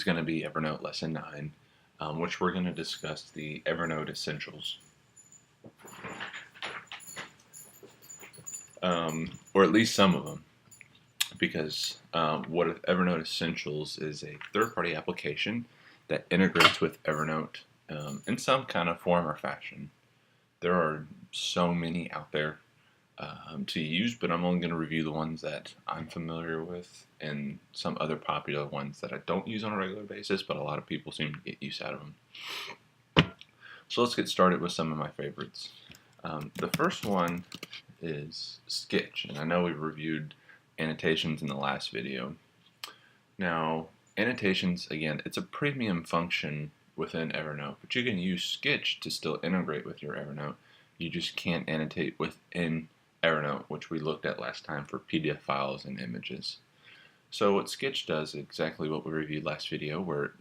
going to be Evernote Lesson 9, which we're going to discuss the Evernote Essentials. Or at least some of them, because what Evernote Essentials is a third-party application that integrates with Evernote in some kind of form or fashion. There are so many out there to use, but I'm only going to review the ones that I'm familiar with and some other popular ones that I don't use on a regular basis, but a lot of people seem to get use out of them. So let's get started with some of my favorites. The first one is Sketch, and I know we reviewed annotations in the last video. Now, annotations, again, it's a premium function within Evernote, but you can use Sketch to still integrate with your Evernote. You just can't annotate within Evernote, which we looked at last time for PDF files and images. So what Sketch does is exactly what we reviewed last video, where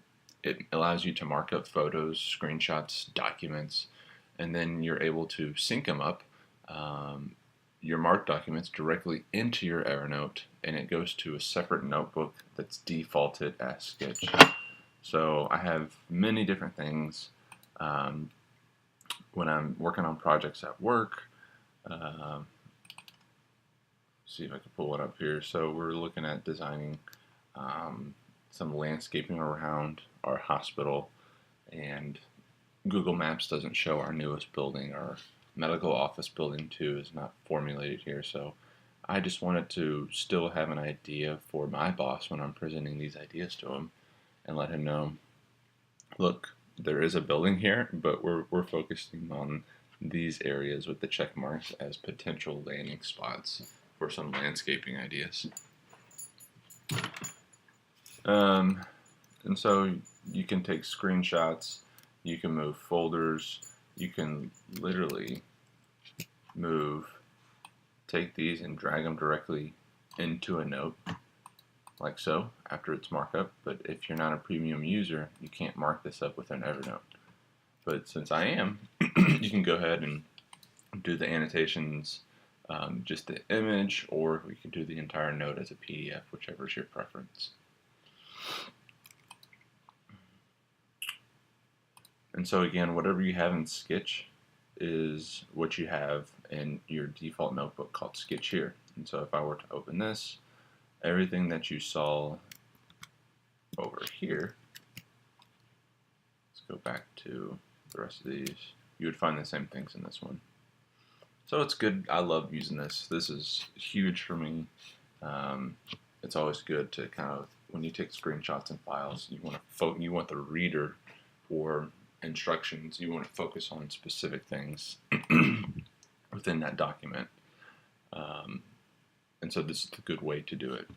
it allows you to mark up photos, screenshots, documents, and then you're able to sync them up, your marked documents directly into your Evernote, and it goes to a separate notebook that's defaulted as Sketch. So I have many different things when I'm working on projects at work. See if I can pull it up here. So we're looking at designing some landscaping around our hospital, and Google Maps doesn't show our newest building. Our medical office building 2 is not formulated here, so I just wanted to still have an idea for my boss when I'm presenting these ideas to him and let him know, look, there is a building here, but we're focusing on these areas with the check marks as potential landing spots for some landscaping ideas. And so you can take screenshots, you can move folders, you can literally take these and drag them directly into a note, like so, after it's marked up. But if you're not a premium user, you can't mark this up within Evernote. But since I am, you can go ahead and do the annotations, just the image, or we can do the entire note as a PDF, whichever is your preference. And so again, whatever you have in Sketch is what you have in your default notebook called Sketch here. And so if I were to open this, everything that you saw over here, let's go back to the rest of these, you would find the same things in this one. So it's good. I love using this. This is huge for me. It's always good to kind of, when you take screenshots and files, you want the reader or instructions, you want to focus on specific things within that document. And so this is a good way to do it.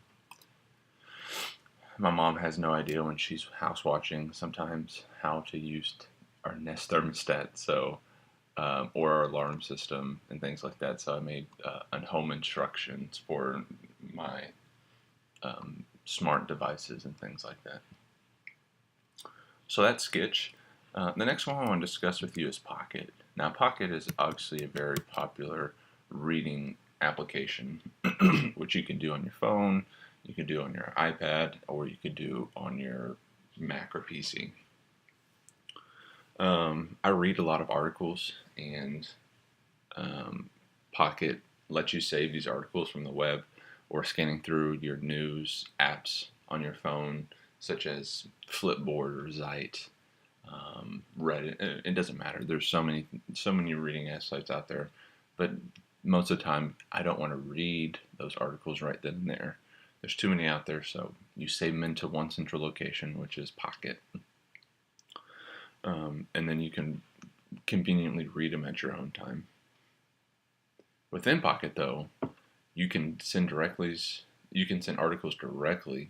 My mom has no idea when she's house watching sometimes how to use our Nest thermostat, so or our alarm system and things like that. So I made home instructions for my smart devices and things like that. So that's Sketch. The next one I want to discuss with you is Pocket. Now, Pocket is obviously a very popular reading application, which you can do on your phone, you can do on your iPad, or you could do on your Mac or PC. I read a lot of articles, and Pocket lets you save these articles from the web or scanning through your news apps on your phone, such as Flipboard or Zite. Reddit, it doesn't matter. There's so many reading sites out there, but most of the time I don't want to read those articles right then and there. There's too many out there, so you save them into one central location, which is Pocket, and then you can conveniently read them at your own time. Within Pocket, though, you can send articles directly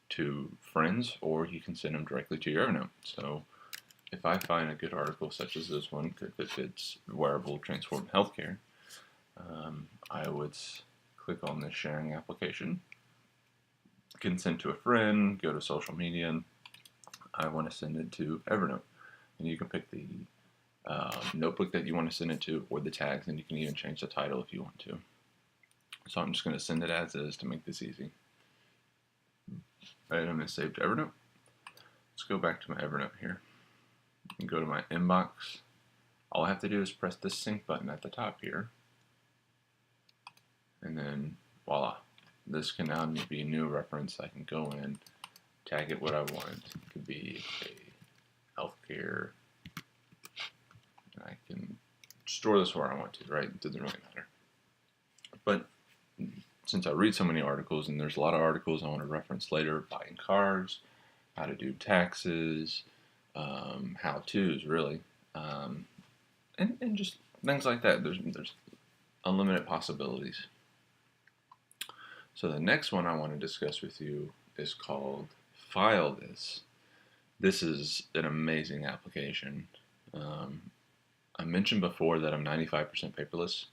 to friends, or you can send them directly to your Evernote. So if I find a good article such as this one, if it's wearable transformed healthcare, I would click on this sharing application, can send to a friend, go to social media, and I want to send it to Evernote. And you can pick the notebook that you want to send it to, or the tags, and you can even change the title if you want to. So I'm just going to send it as is to make this easy. Right, I'm going to save to Evernote. let's go back to my Evernote here and go to my inbox. All I have to do is press the sync button at the top here, and then voila, this can now be a new reference. I can go in, tag it what I want. It could be a healthcare. I can store this where I want to, right? It doesn't really matter. But since I read so many articles, and there's a lot of articles I want to reference later, buying cars, how to do taxes, how-tos really, and just things like that. There's unlimited possibilities. So the next one I want to discuss with you is called File This. This is an amazing application. I mentioned before that I'm 95% paperless,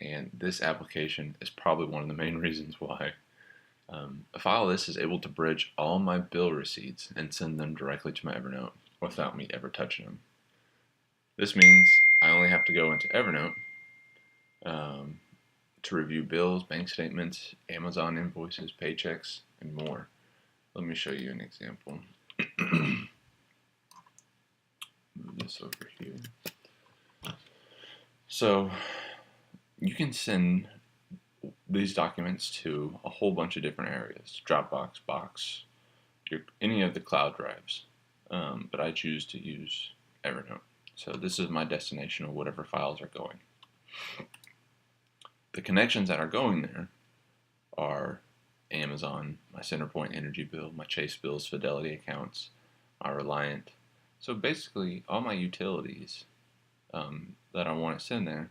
and this application is probably one of the main reasons why. File This is able to bridge all my bill receipts and send them directly to my Evernote without me ever touching them. This means I only have to go into Evernote to review bills, bank statements, Amazon invoices, paychecks, and more. Let me show you an example. Move this over here. So you can send these documents to a whole bunch of different areas: Dropbox, Box, any of the cloud drives. But I choose to use Evernote. So this is my destination of whatever files are going. The connections that are going there are Amazon, my Centerpoint energy bill, my Chase bills, Fidelity accounts, my Reliant. So basically all my utilities that I want to send there,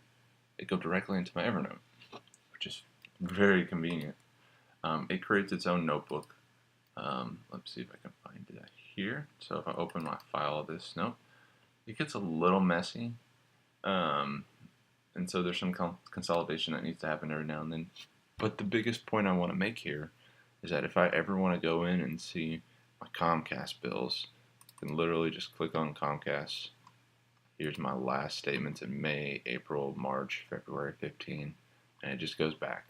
they go directly into my Evernote, which is very convenient. It creates its own notebook. Let's see if I can find it here. So if I open my file of this, nope, it gets a little messy. And so there's some consolidation that needs to happen every now and then. But the biggest point I want to make here is that if I ever want to go in and see my Comcast bills, I can literally just click on Comcast. Here's my last statements in May, April, March, February 15, and it just goes back.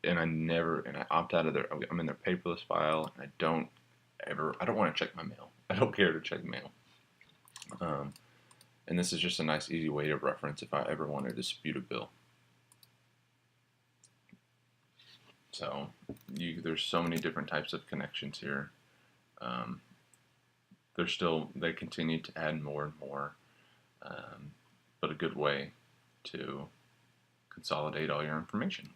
And I opt out of I'm in their paperless file, and I don't want to check my mail. I don't care to check mail. And this is just a nice, easy way to reference if I ever want to dispute a bill. So there's so many different types of connections here. They continue to add more and more, but a good way to consolidate all your information.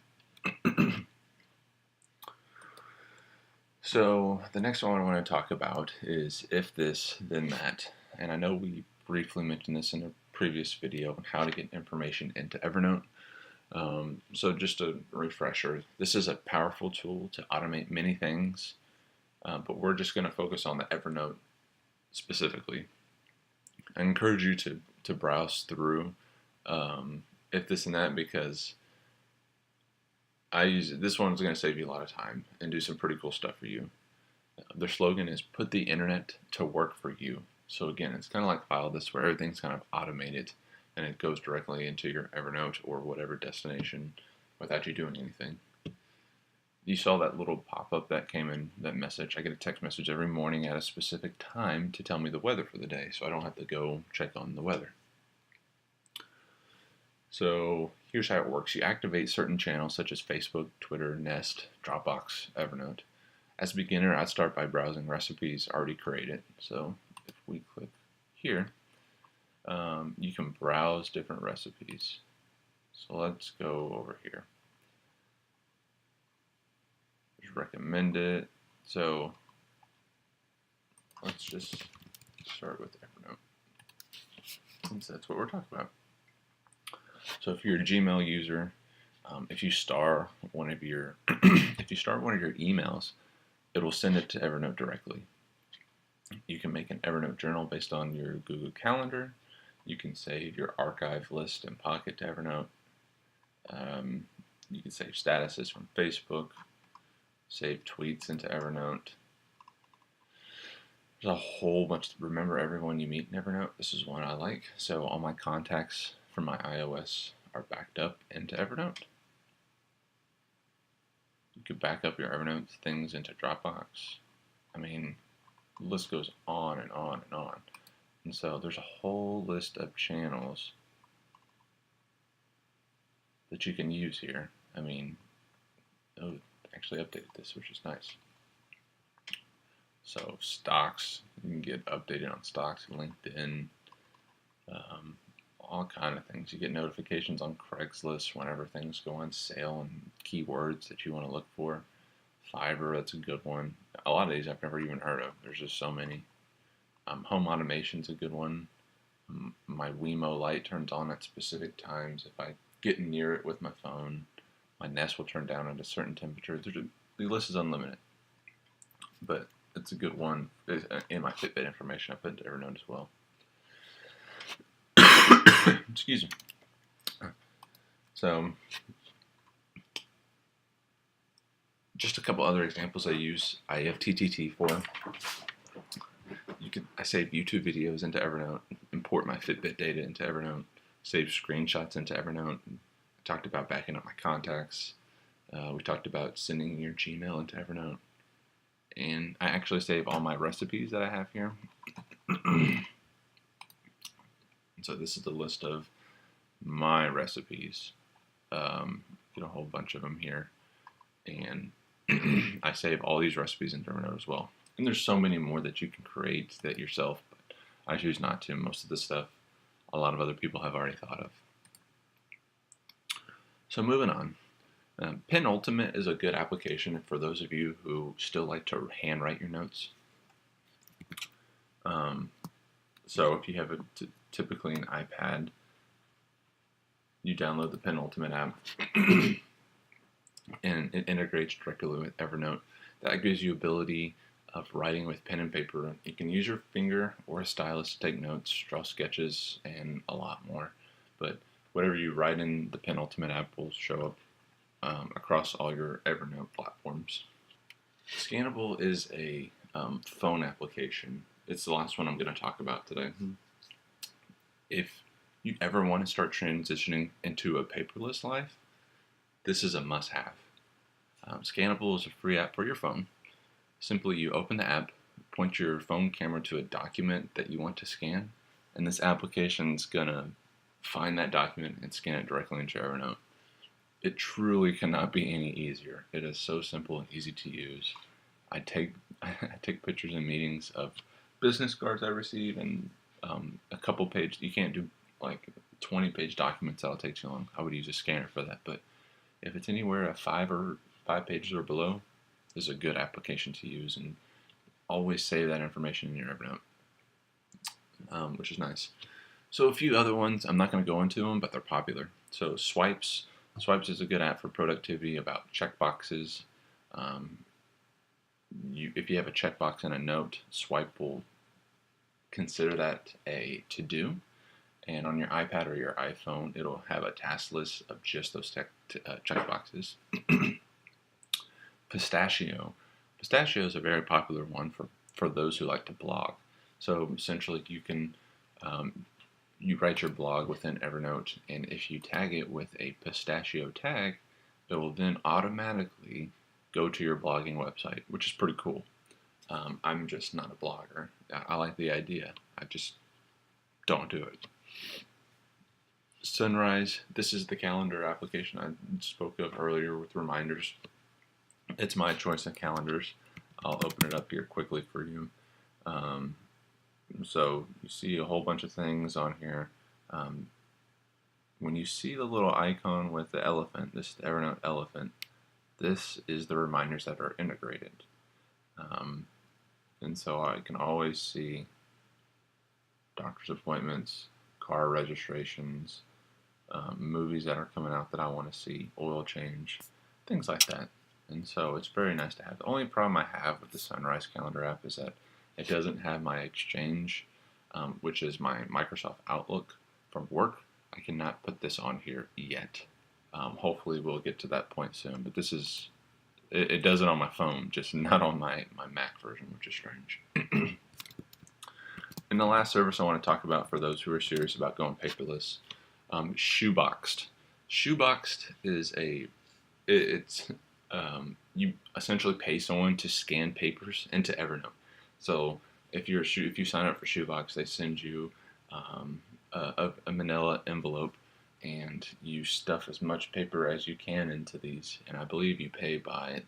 So the next one I want to talk about is if this, then that. And I know we briefly mentioned this in a previous video on how to get information into Evernote. So just a refresher, this is a powerful tool to automate many things, but we're just going to focus on the Evernote specifically. I encourage you to browse through if this and that, because I use it. This one's going to save you a lot of time and do some pretty cool stuff for you. Their slogan is "Put the internet to work for you." So again, it's kind of like File This, where everything's kind of automated and it goes directly into your Evernote or whatever destination without you doing anything. You saw that little pop-up that came in, that message. I get a text message every morning at a specific time to tell me the weather for the day, so I don't have to go check on the weather. So here's how it works. You activate certain channels such as Facebook, Twitter, Nest, Dropbox, Evernote. As a beginner, I'd start by browsing recipes already created. So if we click here, you can browse different recipes. So let's go over here. There's recommended. So let's just start with Evernote, since that's what we're talking about. So if you're a Gmail user, if you star one of your emails, it will send it to Evernote directly. You can make an Evernote journal based on your Google Calendar. You can save your archive list and Pocket to Evernote. You can save statuses from Facebook, save tweets into Evernote. There's a whole bunch. Remember everyone you meet in Evernote? This is one I like. So all my contacts from my iOS are backed up into Evernote. You could back up your Evernote things into Dropbox. I mean, The list goes on and on and on. And so there's a whole list of channels that you can use here. I mean, oh, actually updated this, which is nice. So stocks, you can get updated on stocks, LinkedIn, all kind of things. You get notifications on Craigslist whenever things go on sale and keywords that you want to look for. Fiverr, that's a good one. A lot of these I've never even heard of. There's just so many. Home automation's a good one. My Wemo light turns on at specific times. If I get near it with my phone, my Nest will turn down at a certain temperature. The list is unlimited, but it's a good one. In my Fitbit information, I put into Evernote as well. Excuse me. So, just a couple other examples I use IFTTT for. I save YouTube videos into Evernote, import my Fitbit data into Evernote, save screenshots into Evernote. I talked about backing up my contacts. We talked about sending your Gmail into Evernote. And I actually save all my recipes that I have here. So this is the list of my recipes. Get a whole bunch of them here. And I save all these recipes into Evernote as well. And there's so many more that you can create that yourself, but I choose not to. Most of this stuff, a lot of other people have already thought of. So moving on. Penultimate is a good application for those of you who still like to handwrite your notes. So if you have typically an iPad, you download the Penultimate app, and it integrates directly with Evernote. That gives you ability of writing with pen and paper. You can use your finger or a stylus to take notes, draw sketches, and a lot more. But whatever you write in the Penultimate app will show up across all your Evernote platforms. Scannable is a phone application. It's the last one I'm going to talk about today. If you ever want to start transitioning into a paperless life, this is a must-have. Scannable is a free app for your phone. Simply, you open the app, point your phone camera to a document that you want to scan, and this application is going to find that document and scan it directly into Evernote. It truly cannot be any easier. It is so simple and easy to use. I take pictures in meetings of business cards I receive and a couple page. You can't do like 20-page documents. That'll take too long. I would use a scanner for that. But if it's anywhere at 5 pages or below, this is a good application to use, and always save that information in your Evernote, which is nice. So a few other ones, I'm not going to go into them, but they're popular. So Swipes is a good app for productivity, about checkboxes. If you have a checkbox in a note, Swipe will consider that a to-do, and on your iPad or your iPhone, it'll have a task list of just those checkboxes. Pistachio is a very popular one for those who like to blog. So essentially, you can you write your blog within Evernote, and if you tag it with a pistachio tag, it will then automatically go to your blogging website, which is pretty cool. I'm just not a blogger. I like the idea. I just don't do it. Sunrise, this is the calendar application I spoke of earlier with reminders. It's my choice of calendars. I'll open it up here quickly for you. So you see a whole bunch of things on here. When you see the little icon with the elephant, this Evernote elephant, this is the reminders that are integrated. And so I can always see doctor's appointments, car registrations, movies that are coming out that I want to see, oil change, things like that. And so it's very nice to have. The only problem I have with the Sunrise Calendar app is that it doesn't have my Exchange, which is my Microsoft Outlook from work. I cannot put this on here yet. Hopefully we'll get to that point soon. But this is, it does it on my phone, just not on my Mac version, which is strange. And the last service I want to talk about for those who are serious about going paperless, Shoeboxed. Shoeboxed is you essentially pay someone to scan papers into Evernote. So if you sign up for Shoebox, they send you a manila envelope, and you stuff as much paper as you can into these. And I believe you pay by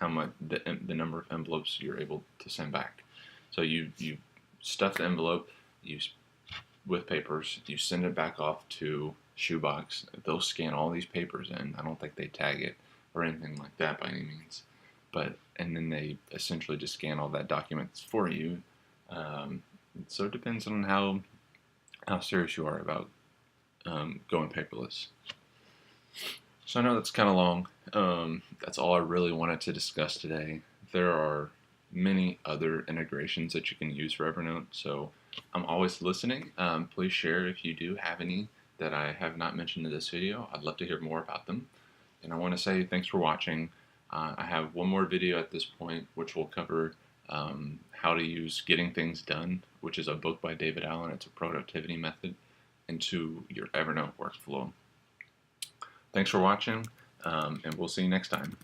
how much the number of envelopes you're able to send back. So you stuff the envelope, you with papers, you send it back off to Shoebox. They'll scan all these papers in. I don't think they tag it or anything like that by any means, and then they essentially just scan all that documents for you. So it depends on how serious you are about going paperless. So I know that's kind of long. That's all I really wanted to discuss today. There are many other integrations that you can use for Evernote, so I'm always listening. Please share if you do have any that I have not mentioned in this video. I'd love to hear more about them. And I want to say thanks for watching. I have one more video at this point, which will cover how to use Getting Things Done, which is a book by David Allen. It's a productivity method into your Evernote workflow. Thanks for watching, and we'll see you next time.